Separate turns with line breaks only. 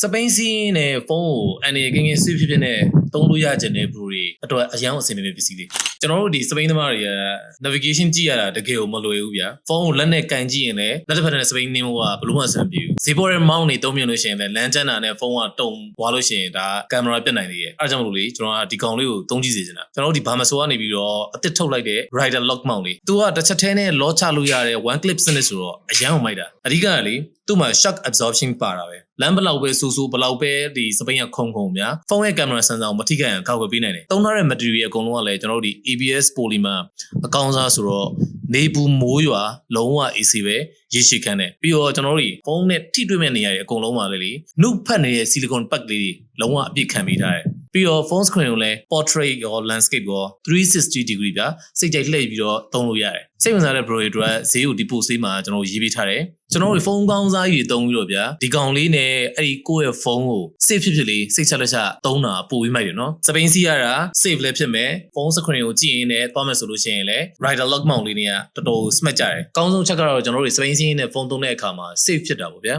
စပိန်စီးနဲ့ဖုန်းကိုအန်ဒီကင်းကင်းဆွေးဖြစ်ဖြစ်နဲ့သုံးလို့ရကြတဲ့ bro တွေအတွက်အရင်အဆင်ပြေပစ္စည်းတွေကျွန်တော်တို့ဒီစပိန်သမားတွေက navigation ကြည့်ရတာတကယ်ကိုမလွယ်ဘူးဗျာဖုန်းကိုလက်နဲ့ကန်ကြည့်ရင်လည်းလက်တစ်ဖက်နဲ့စပိန်နင်းဖို့ကဘလို့မှအဆင်ပြေဘူးဈေးပေါ်တဲ့မောင်းနေသုံးမြင်လို့ရှိရင်လည်းလမ်းကျန်းတာနဲ့ဖုန်းကတုံသွားလို့ရှိရင်ဒါကင်မရာပြတ်နိုင်သေးတယ်အဲဒါကြောင့်မလို့လေကျွန်တော်ကဒီကောင်လေးကိုသုံးကြည့်စေချင်တာကျွန်တော်တို့ဒီဘာမဆိုကနေပြီးတော့အသစ်ထုတ်လိုက်တဲ့ rider lock mount လေးသူကတစ်ချက်တည်းနဲ့ lock ချလို့ရတဲ့ one clip စနစ်ဆိုတော့အရင်အောင်မိုက်တာအဓိကကလေသူ့မှာ shock absorption ပါတာပဲလမ်းဘလောက်ပဲဆူဆူဘလောက်ပဲဒီစပိန်ကခုံများဖုန်းရဲ့ကင်မရာစင်ဆာကိုမထိခိုက်အောင်ကောက်ွယ်ပေးနိုင်တယ်သုံးထားတဲ့ material အကုန်လုံးကလည်းကျွန်တော်တို့ဒီ ABS polymer အကောင်းစားဆိုတော့နေပူမိုးရွာလုံးဝ AC ပဲရေရှည်ခံတယ်ပြီးတော့ကျွန်တော်တို့ဒီဖုန်းနဲ့ထိတွေ့မဲ့နေရာတွေအကုန်လုံးပါလေနှုတ်ဖက်နေတဲ့ silicone pack လေးတွေလုံးဝအပြည့်ခံပေးထားတယ်ပြီးတော့ phone screen ကိုလည်း portrait ရော landscape ရော360 degree ပြစိတ်ကြိုက်လှည့်ပြီးတော့သုံးလို့ရတယ်စိတ်ဝင်စားတဲ့ bro တွေအတွက်ဈေးကိုဒီပို့ဆေးမှာကျွန်တော်ရေးပေးထားတယ်ကျွန်တော်တို့ဖုန်းကောင်းစားကြီးသုံးပြီးတော့ဗျာဒီကောင်လေးနဲ့အဲ့ဒီကိုယ့်ရဲ့ဖုန်းကို safe ဖြစ်လေးစိတ်ချလက်ချသုံးတာပို့ပြီးမိုက်တယ်နော်စပိန်စီးရတာ safe လည်းဖြစ်မယ်ဖုန်း screen ကိုကြည့်ရင်လည်းသွားမယ်ဆိုလို့ရှိရင်လည်း rider lock mount လေးတွေကတော်တော် smart ကြတယ်ကောင်းဆုံးချက်ကတော့ကျွန်တော်တို့စပိန်စီးနဲ့ဖုန်းသုံးတဲ့အခါမှာ safe ဖြစ်တာပေါ့ဗျာ